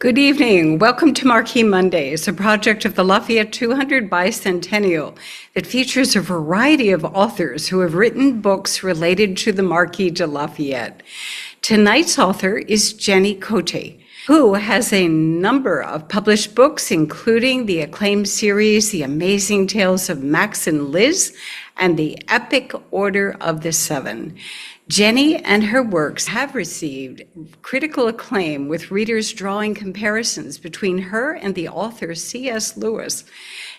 Good evening. Welcome to Marquis Mondays, a project of the Lafayette 200 Bicentennial that features a variety of authors who have written books related to the Marquis de Lafayette. Tonight's author is Jenny Cote, who has a number of published books, including the acclaimed series The Amazing Tales of Max and Liz and The Epic Order of the Seven. Jenny and her works have received critical acclaim, with readers drawing comparisons between her and the author C.S. Lewis.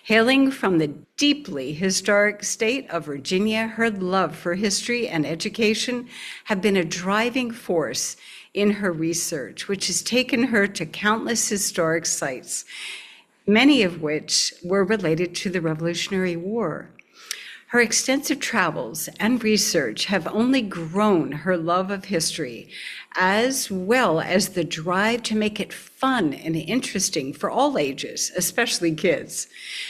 Hailing from the deeply historic state of Virginia, her love for history and education have been a driving force in her research, which has taken her to countless historic sites, many of which were related to the Revolutionary War. Her extensive travels and research have only grown her love of history, as well as the drive to make it fun and interesting for all ages, especially kids.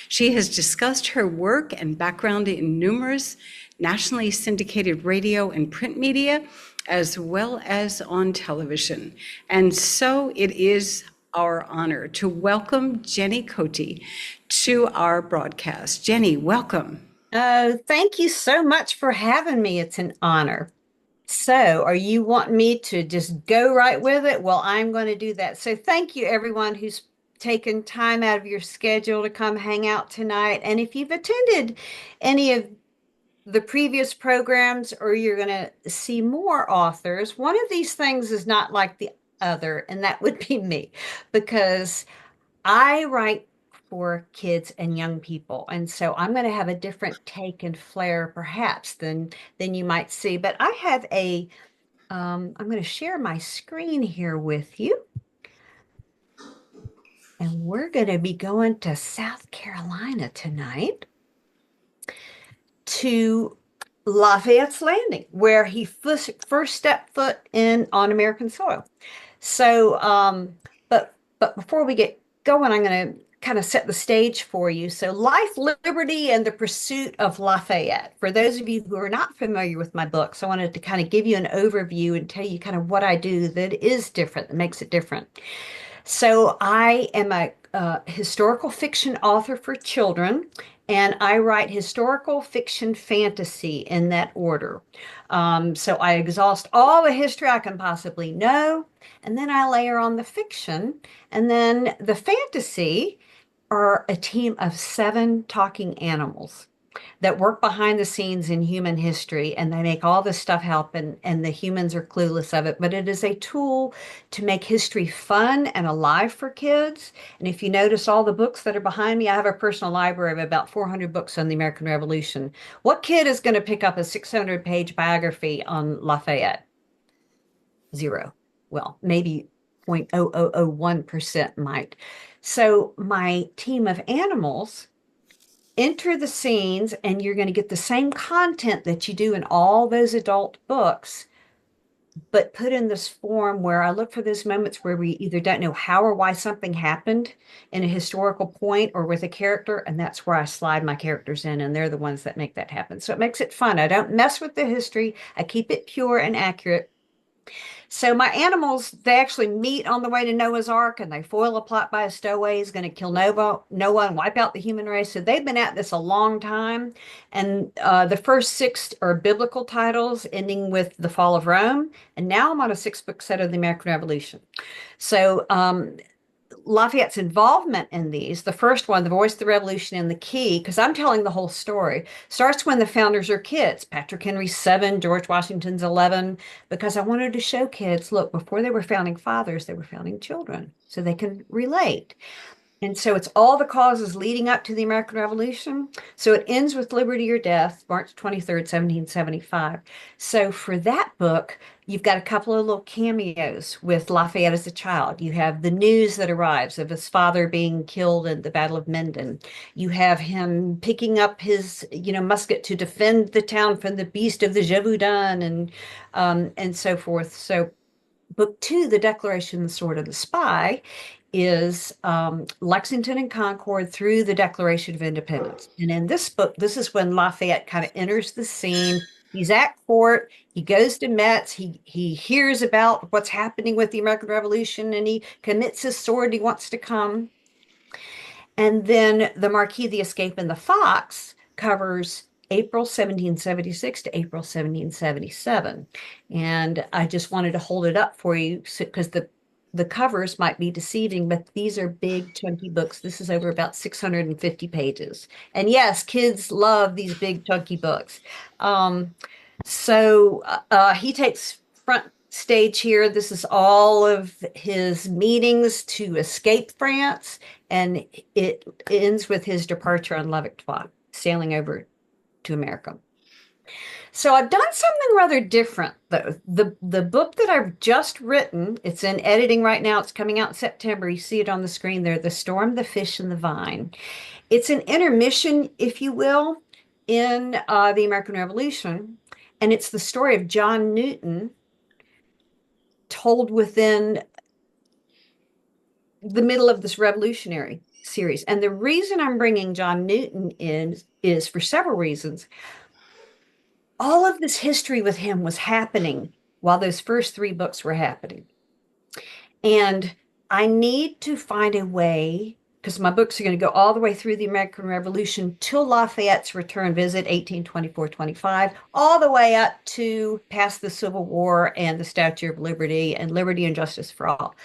She has discussed her work and background in numerous nationally syndicated radio and print media, as well as on television. And so it is our honor to welcome Jenny Cote to our broadcast. Jenny, welcome. Oh, thank you so much for having me. It's an honor. So, are you wanting me to just go right with it? Well, I'm going to do that. So, thank you everyone who's taken time out of your schedule to come hang out tonight. And if you've attended any of the previous programs or you're going to see more authors, one of these things is not like the other, and that would be me, because I write for kids and young people. And so I'm going to have a different take and flair perhaps than you might see. But I have I'm going to share my screen here with you. And we're going to be going to South Carolina tonight to Lafayette's Landing, where he first stepped foot in on American soil. So, but before we get going, I'm going to kind of set the stage for you. So, life, liberty, and the pursuit of Lafayette. For those of you who are not familiar with my books, I wanted to kind of give you an overview and tell you kind of what I do that is different, that makes it different. So, I am a historical fiction author for children, and I write historical fiction fantasy in that order. So I exhaust all the history I can possibly know, and then I layer on the fiction, and then the fantasy are a team of 7 talking animals that work behind the scenes in human history, and they make all this stuff happen, and the humans are clueless of it. But it is a tool to make history fun and alive for kids. And if you notice all the books that are behind me, I have a personal library of about 400 books on the American Revolution. What kid is going to pick up a 600-page biography on Lafayette? Zero. Well, maybe 0.0001% might. So my team of animals enter the scenes, and you're going to get the same content that you do in all those adult books, but put in this form where I look for those moments where we either don't know how or why something happened in a historical point or with a character, and that's where I slide my characters in, and they're the ones that make that happen. So it makes it fun. I don't mess with the history. I keep it pure and accurate. So my animals, they actually meet on the way to Noah's Ark, and they foil a plot by a stowaway who's going to kill Noah and wipe out the human race. So they've been at this a long time. And the first 6 are biblical titles, ending with the fall of Rome. And now I'm on a 6-book set of the American Revolution. So Lafayette's involvement in these, the first one, The Voice of the Revolution and the Key, because I'm telling the whole story, starts when the founders are kids. Patrick Henry's 7, George Washington's 11, because I wanted to show kids, look, before they were founding fathers, they were founding children, so they can relate. And so it's all the causes leading up to the American Revolution. So it ends with Liberty or Death, March 23rd, 1775. So for that book, you've got a couple of little cameos with Lafayette as a child. You have the news that arrives of his father being killed in the Battle of Menden. You have him picking up his, musket to defend the town from the beast of the Gévaudan and so forth. So book 2, The Declaration, the Sword of the Spy, is Lexington and Concord through the Declaration of Independence. And in this book, this is when Lafayette kind of enters the scene He's at court. He goes to Metz. He hears about what's happening with the American Revolution, and he commits his sword. He wants to come. And then the Marquis, the Escape, and the Fox covers April 1776 to April 1777. And I just wanted to hold it up for you because the covers might be deceiving, but these are big, chunky books. This is over about 650 pages. And yes, kids love these big, chunky books. Um, he takes front stage here. This is all of his meetings to escape France, and it ends with his departure on La Victoire, sailing over to America. So I've done something rather different though. The book that I've just written, it's in editing right now. It's coming out in September. You see it on the screen there, The Storm, the Fish, and the Vine. It's an intermission, if you will, in the American Revolution. And it's the story of John Newton told within the middle of this revolutionary series. And the reason I'm bringing John Newton in is for several reasons. All of this history with him was happening while those first three books were happening. And I need to find a way, because my books are going to go all the way through the American Revolution till Lafayette's return visit, 1824-25, all the way up to past the Civil War and the Statue of Liberty and Liberty and Justice for All.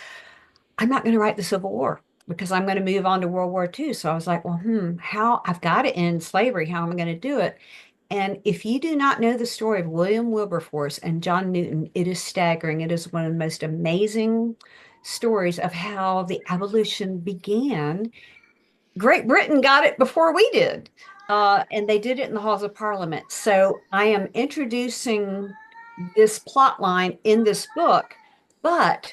I'm not going to write the Civil War because I'm going to move on to World War II. So I was like, well, how I've got to end slavery. How am I going to do it? And if you do not know the story of William Wilberforce and John Newton, it is staggering. It is one of the most amazing stories of how the abolition began. Great Britain got it before we did, and they did it in the halls of Parliament. So I am introducing this plot line in this book, but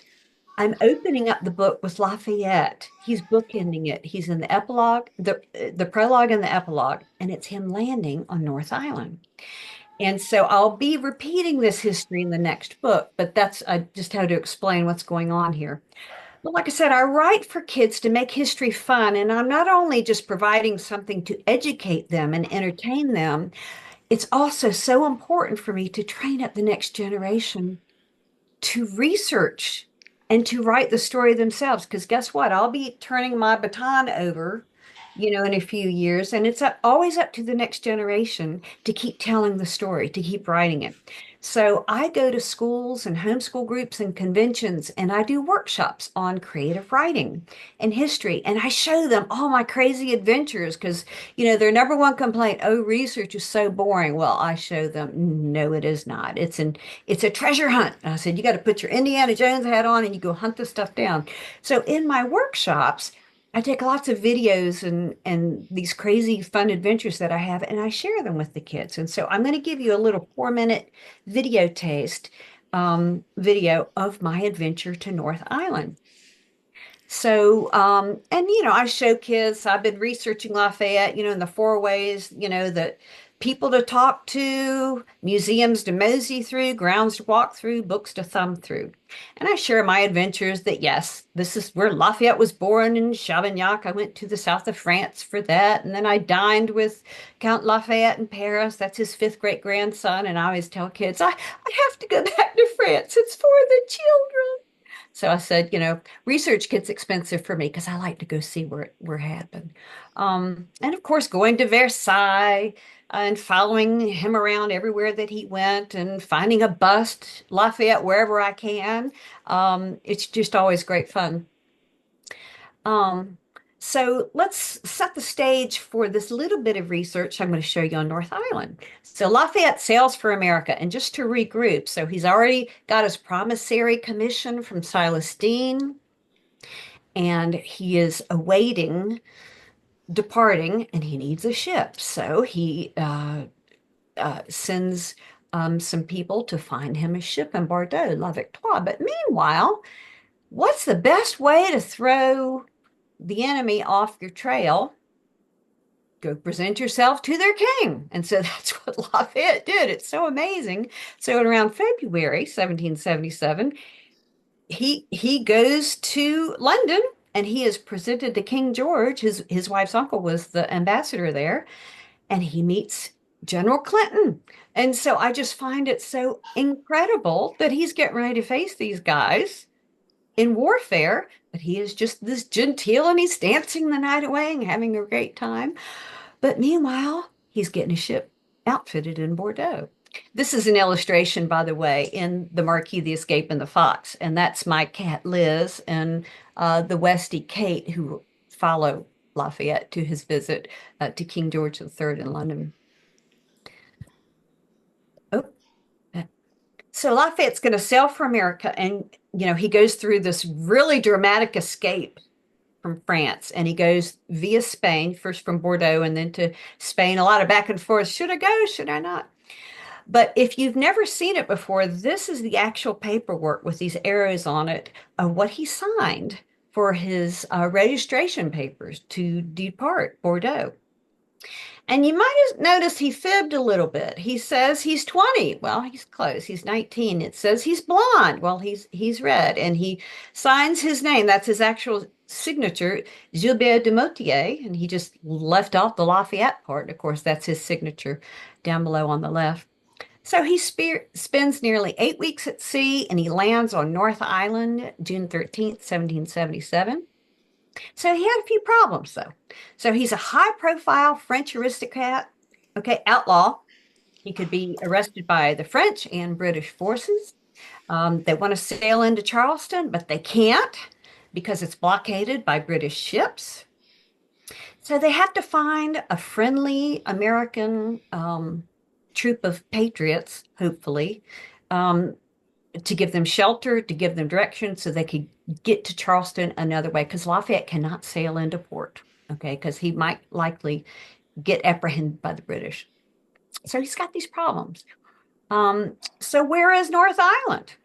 I'm opening up the book with Lafayette. He's bookending it. He's in the epilogue, the prologue and the epilogue, and it's him landing on North Island. And so I'll be repeating this history in the next book, but that's I just had to explain what's going on here. But like I said, I write for kids to make history fun, and I'm not only just providing something to educate them and entertain them, it's also so important for me to train up the next generation to research and to write the story themselves. Because guess what? I'll be turning my baton over, in a few years, and it's always up to the next generation to keep telling the story, to keep writing it. So I go to schools and homeschool groups and conventions, and I do workshops on creative writing and history, and I show them all my crazy adventures because, their number one complaint, oh, research is so boring. Well, I show them, no, it is not. It's a treasure hunt. And I said, you got to put your Indiana Jones hat on and you go hunt this stuff down. So in my workshops, I take lots of videos and these crazy fun adventures that I have, and I share them with the kids. And so I'm going to give you a little 4-minute video taste video of my adventure to North Island. So, I show kids, I've been researching Lafayette, in the four ways, that people to talk to, museums to mosey through, grounds to walk through, books to thumb through. And I share my adventures that, yes, this is where Lafayette was born in Chavignac. I went to the south of France for that. And then I dined with Count Lafayette in Paris. That's his fifth great grandson. And I always tell kids, I have to go back to France. It's for the children. So I said, research gets expensive for me because I like to go see where it happened. And of course, going to Versailles and following him around everywhere that he went and finding a bust, Lafayette, wherever I can. It's just always great fun. Um, so let's set the stage for this little bit of research I'm going to show you on North Island. So Lafayette sails for America, and just to regroup, so he's already got his promissory commission from Silas Deane, and he is awaiting departing, and he needs a ship. So he sends some people to find him a ship in Bordeaux, La Victoire. But meanwhile, what's the best way to throw the enemy off your trail? Go present yourself to their king. And so that's what Lafayette did. It's so amazing. So around February 1777, he goes to London and he is presented to King George. His wife's uncle was the ambassador there, and he meets General Clinton. And so I just find it so incredible that he's getting ready to face these guys in warfare, but he is just this genteel and he's dancing the night away and having a great time. But meanwhile, he's getting a ship outfitted in Bordeaux. This is an illustration, by the way, in The Marquis, the Escape, and the Fox. And that's my cat Liz and the Westie Kate, who follow Lafayette to his visit to King George III in London. Oh, so Lafayette's going to sail for America, and he goes through this really dramatic escape from France, and he goes via Spain, first from Bordeaux and then to Spain. A lot of back and forth. Should I go? Should I not? But if you've never seen it before, this is the actual paperwork with these arrows on it of what he signed for his registration papers to depart Bordeaux. And you might have noticed he fibbed a little bit. He says he's 20. Well, he's close. He's 19. It says he's blonde. Well, he's red. And he signs his name. That's his actual signature, Gilbert de Motier. And he just left off the Lafayette part. Of course, that's his signature down below on the left. So he spends nearly 8 weeks at sea and he lands on North Island June 13th, 1777. So he had a few problems, though. So he's a high-profile French aristocrat, okay, outlaw. He could be arrested by the French and British forces. They want to sail into Charleston, but they can't because it's blockaded by British ships. So they have to find a friendly American troop of patriots, hopefully, to give them shelter, to give them direction so they could get to Charleston another way because Lafayette cannot sail into port, okay, because he might likely get apprehended by the British. So he's got these problems. So where is North Island?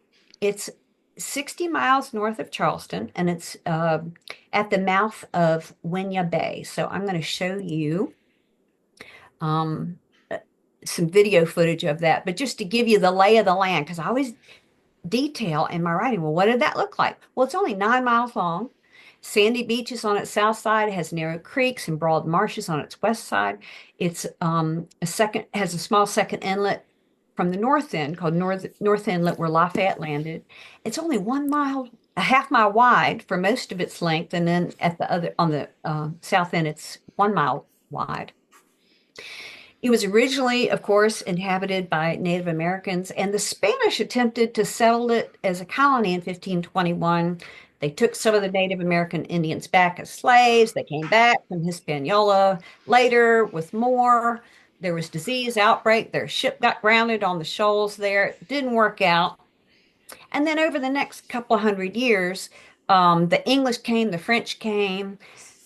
It's 60 miles north of Charleston and it's at the mouth of Winya Bay. So I'm going to show you some video footage of that, but just to give you the lay of the land, because I always detail in my writing. Well, what did that look like? Well, it's only 9 miles long. Sandy beaches on its south side. It has narrow creeks and broad marshes on its west side. It's has a small second inlet from the north end called North Inlet where Lafayette landed. It's only 1 mile, a half mile wide for most of its length, and then at the other on the south end, it's 1 mile wide. It was originally, of course, inhabited by Native Americans, and the Spanish attempted to settle it as a colony in 1521. They took some of the Native American Indians back as slaves. They came back from Hispaniola later with more. There was disease outbreak. Their ship got grounded on the shoals there. It didn't work out. And then over the next couple of hundred years, the English came, the French came,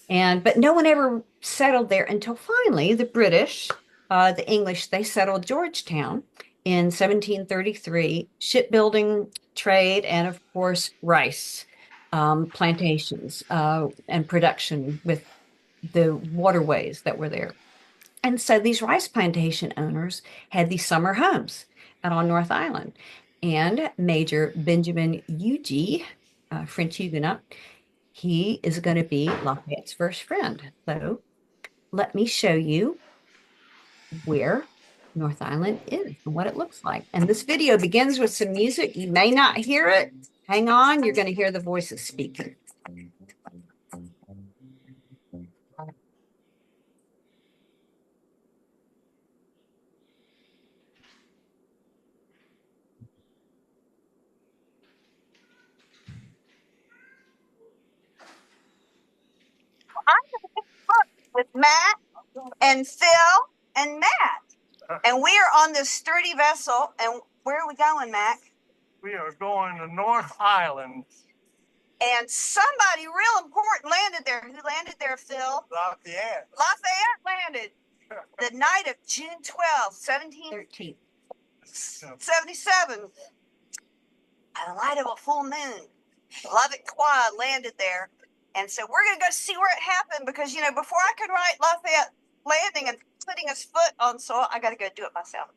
but no one ever settled there until finally the British, the English, they settled Georgetown in 1733, shipbuilding, trade, and of course, rice plantations and production with the waterways that were there. And so these rice plantation owners had these summer homes out on North Island. And Major Benjamin Huger, French Huguenot, he is going to be Lafayette's first friend. So let me show you where North Island is and what it looks like. And this video begins with some music. You may not hear it. Hang on, you're going to hear the voices speaking. With Matt and Phil and Matt. And we are on this sturdy vessel. And where are we going, Mac? We are going to North Island. And somebody real important landed there. Who landed there, Phil? Lafayette. Lafayette landed the night of June 12th, 1713. 77. By the light of a full moon, Lubbock Quad landed there. And so we're going to go see where it happened because, before I could write Lafayette landing and putting his foot on soil, I got to go do it myself.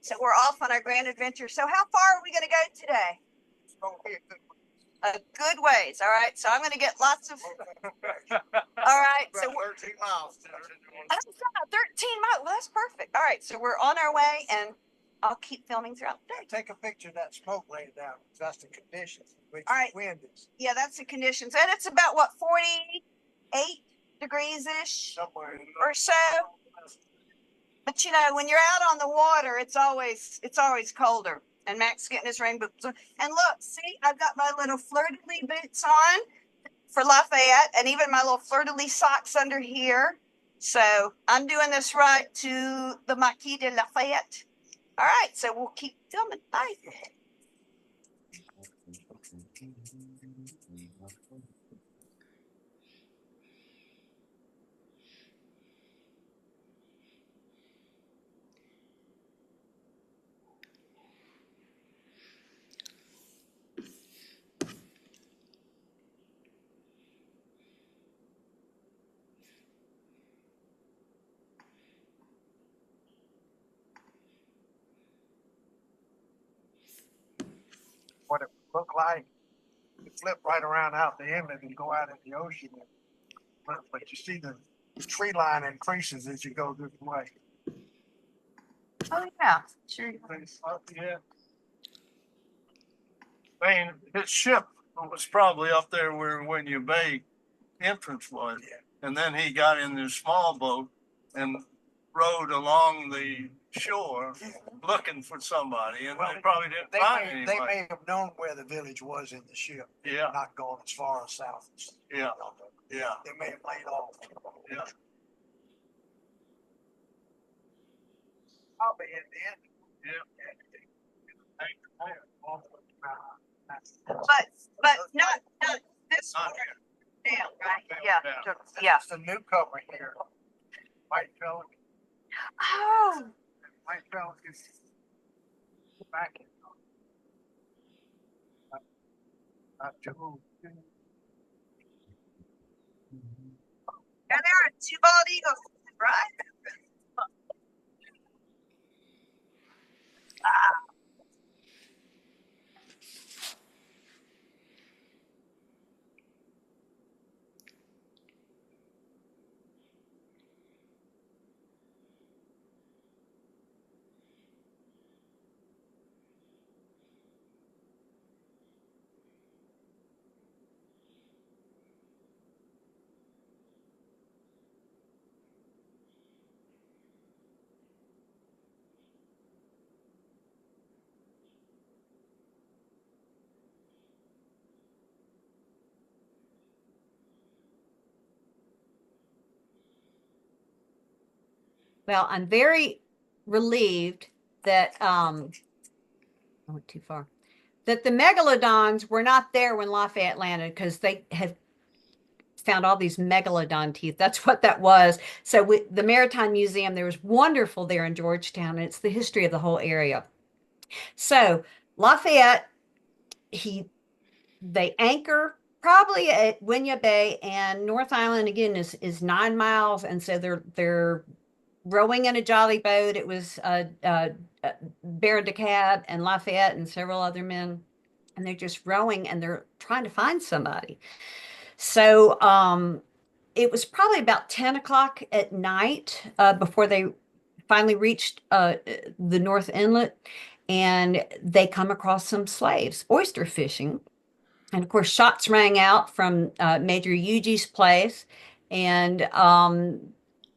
So we're off on our grand adventure. So how far are we going to go today? a good ways. All right. So I'm going to get lots of, all right. So About we're 13 miles. 13 miles. Well, that's perfect. All right. So we're on our way and I'll keep filming throughout the day. Take a picture of that smoke laying down. That's the conditions. Which All right. wind is Yeah, that's the conditions. And it's about what, 48 degrees ish somewhere in or so. But you know, when you're out on the water, it's always colder. And Mac's getting his rain boots on. And look, see, I've got my little fleur-de-lis boots on for Lafayette, and even my little fleur-de-lis socks under here. So I'm doing this right to the Marquis de Lafayette. All right, so we'll keep filming. Bye. what it would look like. You flip right around out the inlet and go out in the ocean. But you see the tree line increases as you go this way. Oh yeah, sure. Yeah. I mean, his ship was probably up there where Winyah Bay entrance was. Yeah. And then he got in this small boat and rowed along the shore looking for somebody, and they probably didn't find anybody. They may have known where the village was in the ship. Yeah. Not going as far as south. Yeah. Yeah. They may have laid off. Yeah. Probably at the end. Yeah. But not this one. Down, right? Yeah. Yeah. It's the newcomer here. White fella. Oh. White fella is back in. Not too old. And there are two bald eagles, right? Well, I'm very relieved that I went too far. That the megalodons were not there when Lafayette landed, because they had found all these megalodon teeth. That's what that was. So the Maritime Museum, there was wonderful there in Georgetown, and it's the history of the whole area. So Lafayette, they anchor probably at Winyah Bay, and North Island again is 9 miles, and so they're rowing in a jolly boat. It was Baron de Cab and Lafayette and several other men, and they're just rowing and they're trying to find somebody. So it was probably about 10 o'clock at night before they finally reached the North Inlet, and they come across some slaves oyster fishing. And of course, shots rang out from Major Eugee's place, and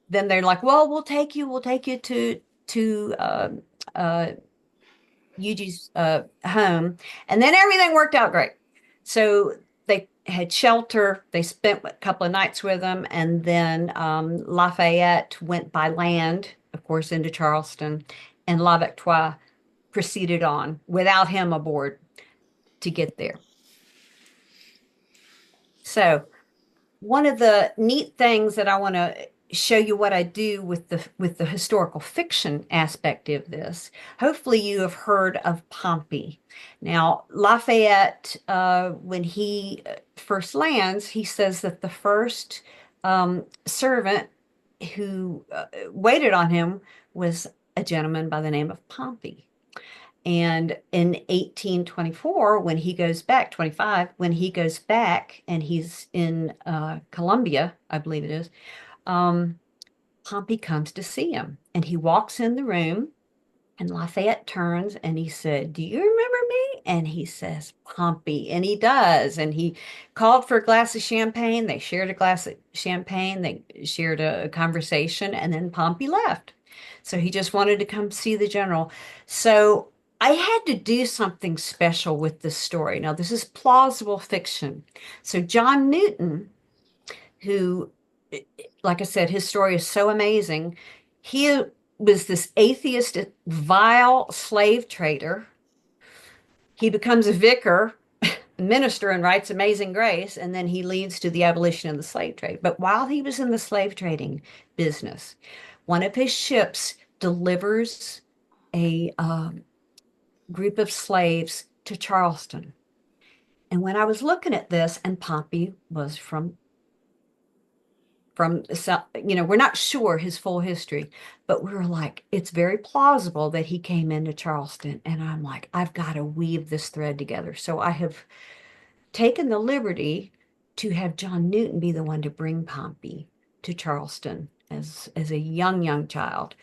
then they're like, "Well, we'll take you to Eugee's home," and then everything worked out great. So they had shelter. They spent a couple of nights with them, and then Lafayette went by land, of course, into Charleston, and La Victoire proceeded on without him aboard to get there. So one of the neat things that I want to show you what I do with the historical fiction aspect of this. Hopefully you have heard of Pompey. Now, Lafayette, when he first lands, he says that the first servant who waited on him was a gentleman by the name of Pompey. And in 1824, when he goes back, 25, when he goes back and he's in Colombia, I believe it is, Pompey comes to see him. And he walks in the room, and Lafayette turns and he said, "Do you remember me?" And he says, "Pompey." And he does. And he called for a glass of champagne. They shared a glass of champagne. They shared a conversation. And then Pompey left. So he just wanted to come see the general. So I had to do something special with this story. Now, this is plausible fiction. So John Newton, who, like I said, his story is so amazing. He was this atheist, vile slave trader. He becomes a vicar, minister, and writes Amazing Grace, and then he leads to the abolition of the slave trade. But while he was in the slave trading business, one of his ships delivers a group of slaves to Charleston. And when I was looking at this, and Pompey was from we're not sure his full history, but we were like, it's very plausible that he came into Charleston. And I'm like, I've got to weave this thread together. So I have taken the liberty to have John Newton be the one to bring Pompey to Charleston as a young child,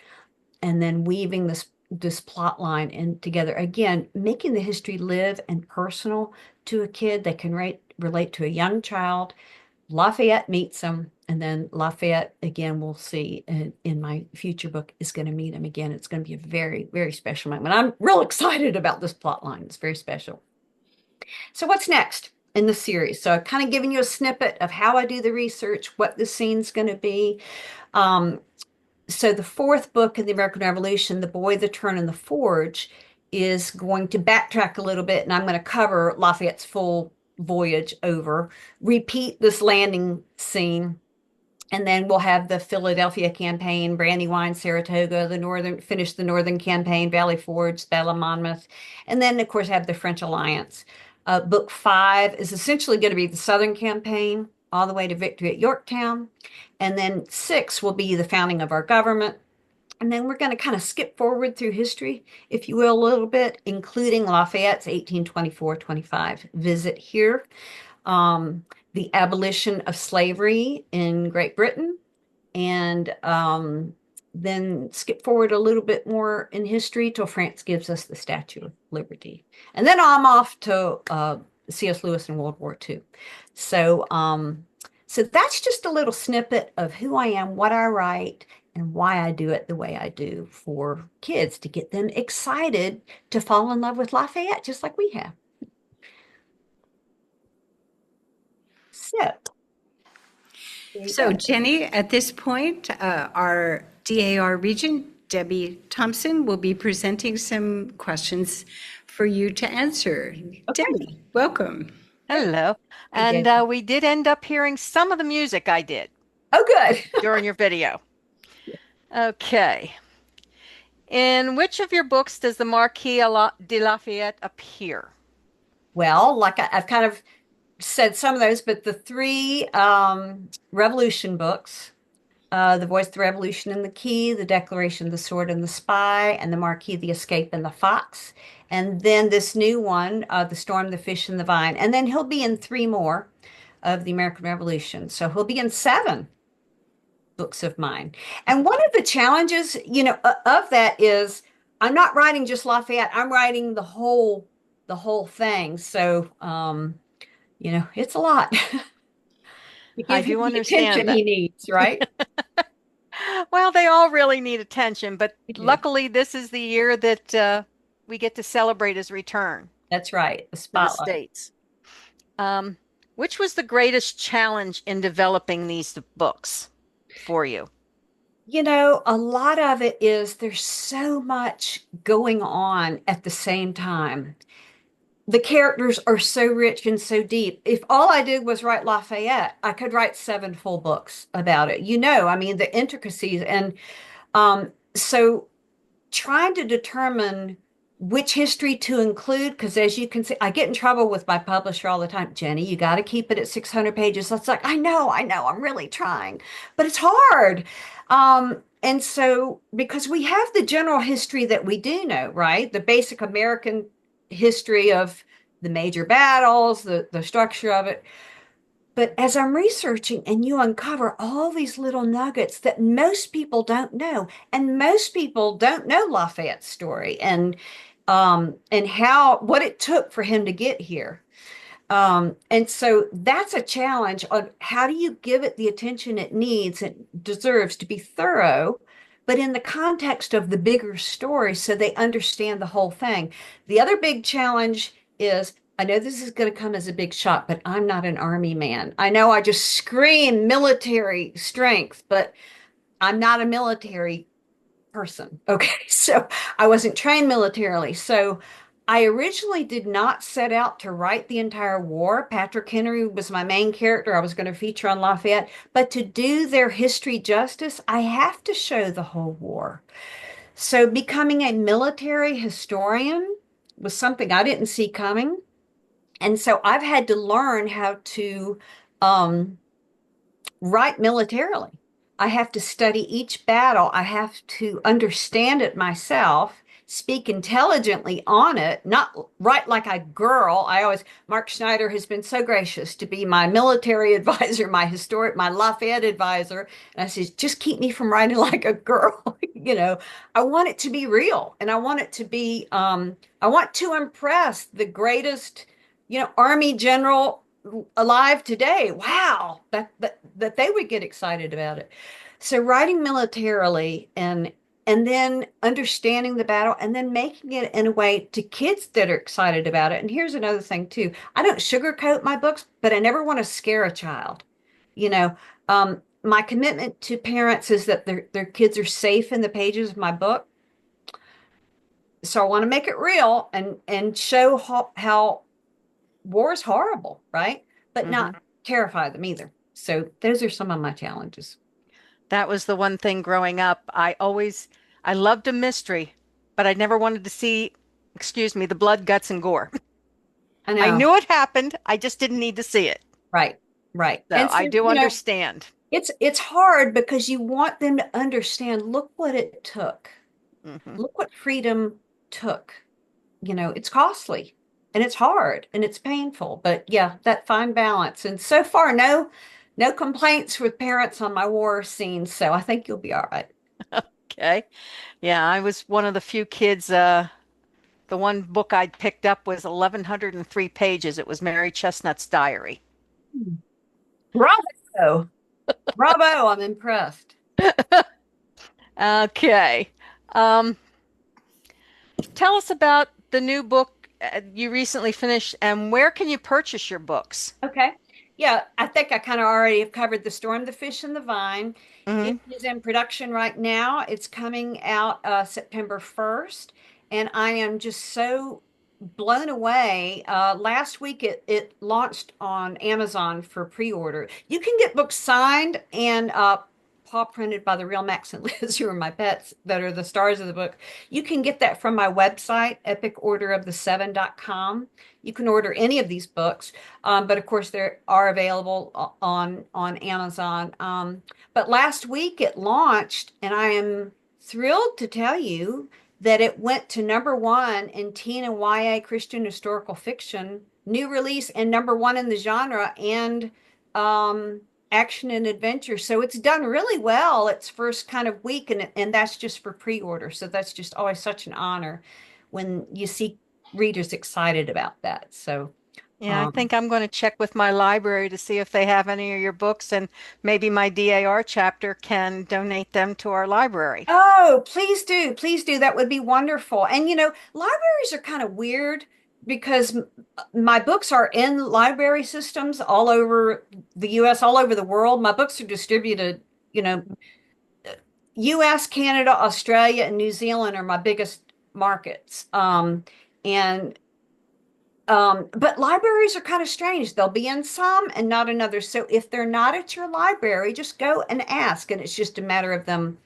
and then weaving this plot line in together again, making the history live and personal to a kid that can relate to a young child. Lafayette meets him, and then Lafayette, again, we'll see in my future book, is going to meet him again. It's going to be a very, very special moment. I'm real excited about this plot line. It's very special. So what's next in the series? So I've kind of given you a snippet of how I do the research, what the scene's going to be. So the fourth book in the American Revolution, The Boy, the Turn, and the Forge, is going to backtrack a little bit, and I'm going to cover Lafayette's full voyage over, repeat this landing scene, and then we'll have the Philadelphia campaign, Brandywine, Saratoga, finish the Northern campaign, Valley Forge, Battle of Monmouth, and then of course have the French Alliance. Book 5 is essentially going to be the Southern campaign, all the way to victory at Yorktown, and then 6 will be the founding of our government. And then we're going to kind of skip forward through history, if you will, a little bit, including Lafayette's 1824-25 visit here, the abolition of slavery in Great Britain, and then skip forward a little bit more in history till France gives us the Statue of Liberty. And then I'm off to C.S. Lewis in World War II. So that's just a little snippet of who I am, what I write, and why I do it the way I do for kids, to get them excited to fall in love with Lafayette, just like we have. So Jenny, at this point, our DAR regent, Debbie Thompson, will be presenting some questions for you to answer. Okay. Debbie, welcome. Hello. Hey, And we did end up hearing some of the music I did Oh, good. during your video. Okay. In which of your books does the Marquis de Lafayette appear? Well, like I've kind of said some of those, but the 3 Revolution books, The Voice of the Revolution and the Key, The Declaration of the Sword and the Spy, and The Marquis, the Escape, and the Fox. And then this new one, The Storm, the Fish, and the Vine. And then he'll be in 3 more of the American Revolution. So he'll be in 7 books of mine. And one of the challenges, of that is I'm not writing just Lafayette. I'm writing the whole thing. So, it's a lot. I do understand that. He needs, right? Well, they all really need attention, but luckily this is the year that we get to celebrate his return. That's right. The to the spotlight. States. Which was the greatest challenge in developing these books for you? A lot of it is there's so much going on at the same time. The characters are so rich and so deep. If all I did was write Lafayette, I could write 7 full books about it. The intricacies. And so trying to determine which history to include, because as you can see, I get in trouble with my publisher all the time. Jenny, you got to keep it at 600 pages. That's like, I know, I'm really trying, but it's hard. And so, because we have the general history that we do know, right? The basic American history of the major battles, the structure of it. But as I'm researching and you uncover all these little nuggets that most people don't know, and most people don't know Lafayette's story and how what it took for him to get here. And so that's a challenge on how do you give it the attention it needs, it deserves to be thorough, but in the context of the bigger story so they understand the whole thing. The other big challenge is I know this is going to come as a big shock, but I'm not an army man. I know I just scream military strength, but I'm not a military person. Okay. So I wasn't trained militarily. So I originally did not set out to write the entire war. Patrick Henry was my main character. I was going to feature on Lafayette. But to do their history justice, I have to show the whole war. So becoming a military historian was something I didn't see coming. And so I've had to learn how to um, write militarily. I have to study each battle. I have to understand it myself, speak intelligently on it, not write like a girl. Mark Schneider has been so gracious to be my military advisor, my Lafayette advisor. And I said, just keep me from writing like a girl. I want it to be real and I want it to be, I want to impress the greatest, Army general alive today. Wow, that they would get excited about it. So writing militarily and then understanding the battle and then making it in a way to kids that are excited about it. And here's another thing too. I don't sugarcoat my books, but I never want to scare a child. My commitment to parents is that their kids are safe in the pages of my book. So I want to make it real and show how war is horrible, right? But not terrify them either. So those are some of my challenges. That was the one thing growing up. I loved a mystery, but I never wanted to see, excuse me, the blood, guts, and gore. I I know. knew it happened. I just didn't need to see it. Right, right. So And so, I do understand. it's hard because you want them to understand, look what it took. Hmm. Look what freedom took. It's costly and it's hard and it's painful, but yeah, that fine balance. And so far, no complaints with parents on my war scenes, so I think you'll be all right. Okay. Yeah, I was one of the few kids. The one book I'd picked up was 1,103 pages. It was Mary Chestnut's diary. Bravo. Bravo, I'm impressed. Okay. Um, Tell us about the new book you recently finished and where can you purchase your books? Okay. Yeah, I think I kind of already have covered The Storm, the Fish, and the Vine. It Hmm. is in production right now. It's coming out September 1st, and I am just so blown away. Last week it launched on Amazon for pre-order. You can get books signed and paw printed by the real Max and Liz, who are my pets, that are the stars of the book. You can get that from my website, epicordoroftheseven.com. You can order any of these books, but of course they are available on Amazon. But last week it launched, and I am thrilled to tell you that it went to number one in teen and YA Christian historical fiction, new release, and number one in the genre, and action and adventure. So it's done really well its first kind of week, and that's just for pre-order. So that's just always such an honor when you see readers excited about that. So Yeah, I think I'm going to check with my library to see if they have any of your books and maybe my DAR chapter can donate them to our library. oh, please do. Please do. That would be wonderful. And libraries are kind of weird because my books are in library systems all over the US, all over the world. My books are distributed, US, Canada, Australia, and New Zealand are my biggest markets. And but libraries are kind of strange. They'll be in some and not in others. So if they're not at your library, just go and ask. And it's just a matter of them,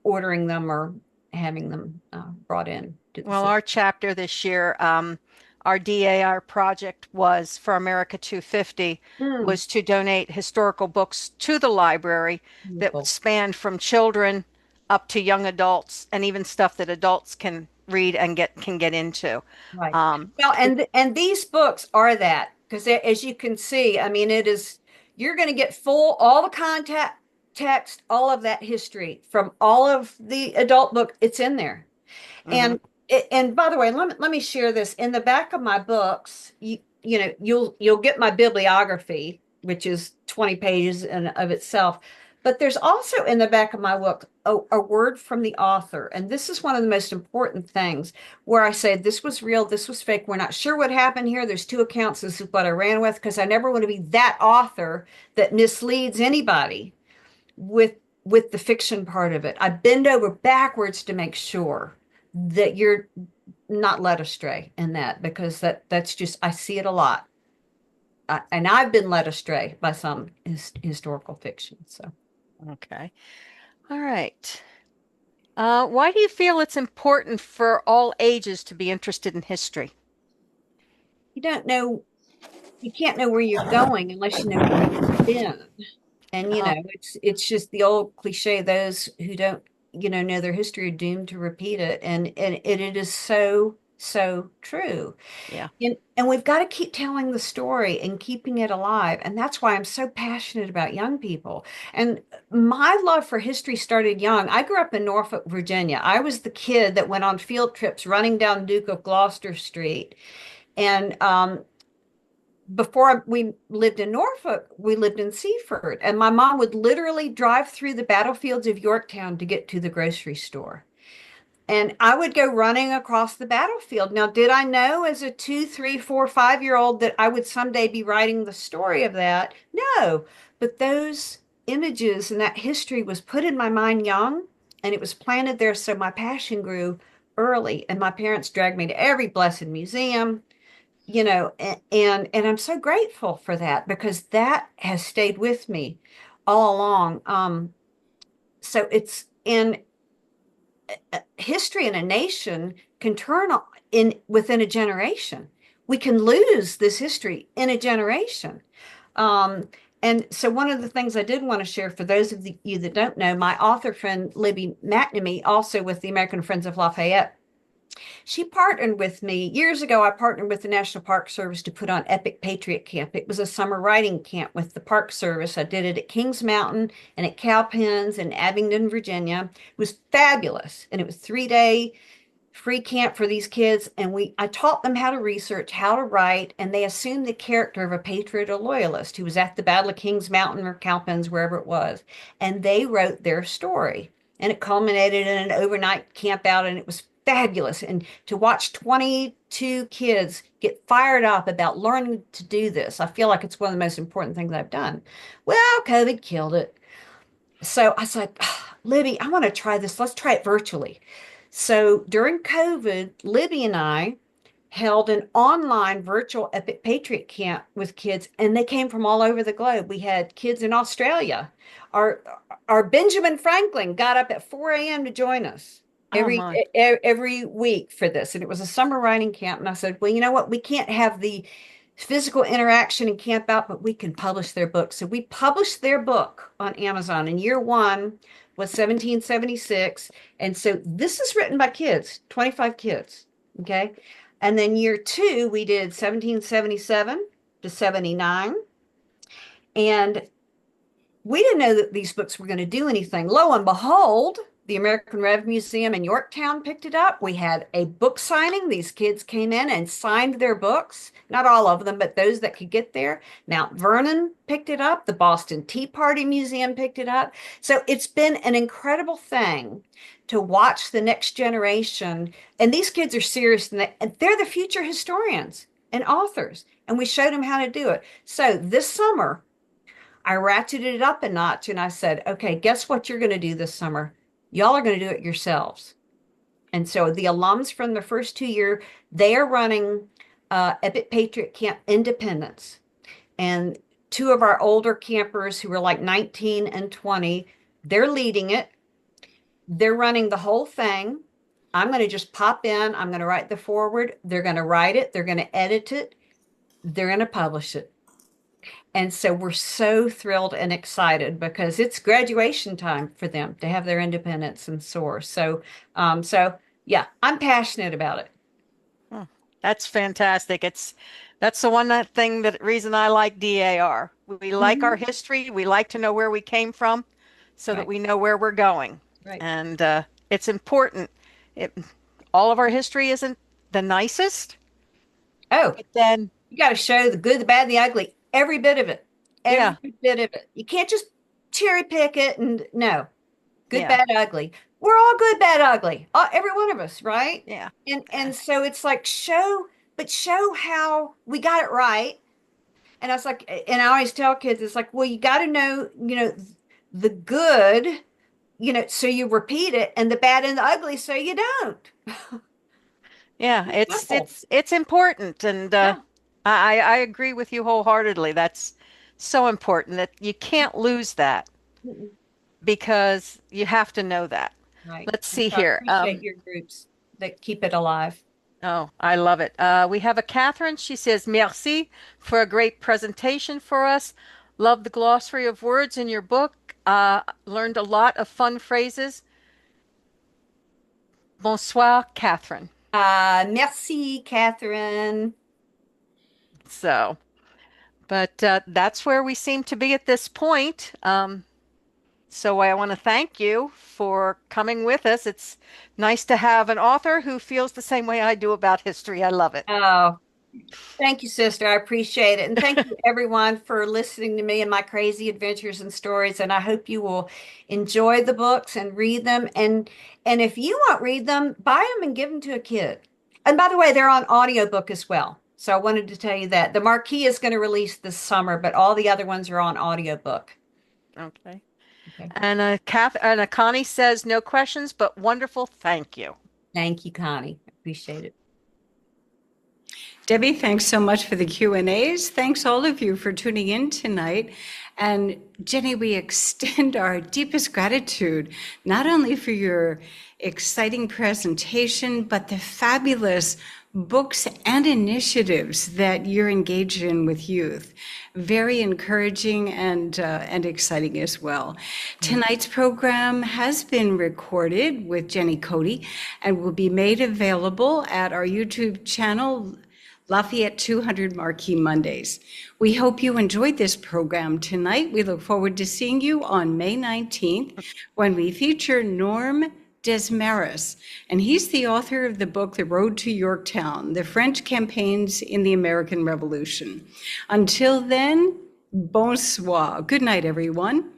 ordering them or having them brought in to the Well, system. our chapter this year, our DAR project was for America 250 Mm, was to donate historical books to the library that beautiful. spanned from children up to young adults and even stuff that adults can read and get into. Right. Um, Well, and these books are that because as you can see, I mean, it is you're going to get full all the contact text, all of that history from all of the adult book. It's in there. mhm. And and by the way, let me share this. In the back of my books, you know, you'll get my bibliography, which is 20 pages in of itself. But there's also in the back of my book a word from the author. And this is one of the most important things where I say this was real, this was fake. We're not sure what happened here. There's two accounts. This is what I ran with because I never want to be that author that misleads anybody with with the fiction part of it. I bend over backwards to make sure that you're not led astray in that because that's just I see it a lot. And I've been led astray by some historical fiction. So Okay. All right. Why do you feel it's important for all ages to be interested in history? you don't know, you can't know where you're going unless you know where you've been. And Oh, it's just the old cliche, those who don't, know their history are doomed to repeat it. And it is so, so true. yeah. And we've got to keep telling the story and keeping it alive. And that's why I'm so passionate about young people. And my love for history started young. I grew up in Norfolk, Virginia. I was the kid that went on field trips running down Duke of Gloucester Street. And before we lived in Norfolk, we lived in Seaford. And my mom would literally drive through the battlefields of Yorktown to get to the grocery store. And I would go running across the battlefield. Now, did I know as a 2, 3, 4, 5 year old that I would someday be writing the story of that? No. But those images and that history was put in my mind young and it was planted there. So my passion grew early. And my parents dragged me to every blessed museum, and I'm so grateful for that because that has stayed with me all along. So it's in history in a nation can turn in within a generation. We can lose this history in a generation. Um, and so one of the things I did want to share for those of you that don't know, my author friend Libby McNamee, also with the American Friends of Lafayette, she partnered with me years ago. I partnered with the National Park Service to put on Epic Patriot Camp. It was a summer writing camp with the Park Service. I did it at Kings Mountain and at Cowpens in Abingdon, Virginia. It was fabulous. And it was 3 day free camp for these kids. And I taught them how to research, how to write, and they assumed the character of a patriot or loyalist who was at the Battle of Kings Mountain or Cowpens, wherever it was. And they wrote their story. And it culminated in an overnight camp out, and it was fabulous. And to watch 22 kids get fired up about learning to do this, I feel like it's one of the most important things I've done. Well, COVID killed it. So I said, Libby, I want to try this. Let's try it virtually. So during COVID, Libby and I held an online virtual Epic Patriot Camp with kids, and they came from all over the globe. We had kids in Australia. Our our Benjamin Franklin got up at 4 a.m. to join us Oh every my. every week for this, and it was a summer writing camp. And I said, well, you know what? We can't have the physical interaction and camp out, but we can publish their book. So we published their book on Amazon, and year one was 1776. And so this is written by kids, 25 kids. Okay. And then year two, we did 1777 to 79. And we didn't know that these books were going to do anything. Lo and behold, the American Rev Museum in Yorktown picked it up. We had a book signing. These kids came in and signed their books. Not all of them, but those that could get there. Mount Vernon picked it up. The Boston Tea Party Museum picked it up. So it's been an incredible thing to watch the next generation. And these kids are serious, and they're the future historians and authors. And we showed them how to do it. So this summer, I ratcheted it up a notch and I said, okay, guess what you're going to do this summer? Y'all are going to do it yourselves. And so the alums from the first 2 year, they are running Epic Patriot Camp Independence. And two of our older campers who are like 19 and 20, they're leading it. They're running the whole thing. I'm going to just pop in. I'm going to write the foreword. They're going to write it. They're going to edit it. They're going to publish it. And so we're so thrilled and excited because it's graduation time for them to have their independence and soar. So yeah, I'm passionate about it. Hmm, that's fantastic. That's the one thing that reason I like DAR. We like our Mhm. history. We like to know where we came from so that Right, we know where we're going. right. And it's important. It, all of our history isn't the nicest, Oh, but then, you got to show the good, the bad, and the ugly. Every bit of it. Every yeah, bit of it. You can't just cherry pick it and no. Good, yeah, bad, ugly. We're all good, bad, ugly. Every one of us, right? yeah. And so it's like show how we got it right. And I was like, and I always tell kids, it's like, well, you got to know, the good, so you repeat it, and the bad and the ugly, so you don't. Yeah, It's simple. it's important, and Yeah. I agree with you wholeheartedly. That's so important that you can't lose that Mm-mm. because you have to know that. Right. Let's And see so I here. appreciate your groups that keep it alive. Oh, I love it. We have a Catherine. She says, "Merci for a great presentation for us. Love the glossary of words in your book. Learned a lot of fun phrases. Bonsoir, Catherine." Merci, Catherine. So, but that's where we seem to be at this point. So I want to thank you for coming with us. It's nice to have an author who feels the same way I do about history. I love it. Oh, thank you, sister. I appreciate it. And thank you, everyone, for listening to me and my crazy adventures and stories. And I hope you will enjoy the books and read them. And if you won't read them, buy them and give them to a kid. And by the way, they're on audiobook as well. So I wanted to tell you that. The Marquis is going to release this summer, but all the other ones are on audiobook. Okay. Okay. And Connie says, no questions, but wonderful. Thank you. Thank you, Connie. Appreciate it. Debbie, thanks so much for the Q&As. Thanks all of you for tuning in tonight. And Jenny, we extend our deepest gratitude, not only for your exciting presentation, but the fabulous books and initiatives that you're engaged in with youth. Very encouraging and exciting as well. Tonight's program has been recorded with Jenny Cote and will be made available at our YouTube channel, Lafayette 200 Marquis Mondays. We hope you enjoyed this program tonight. We look forward to seeing you on May 19th when we feature Norm Desmarais, and he's the author of the book, The Road to Yorktown, The French Campaigns in the American Revolution. Until then, bonsoir. Good night, everyone.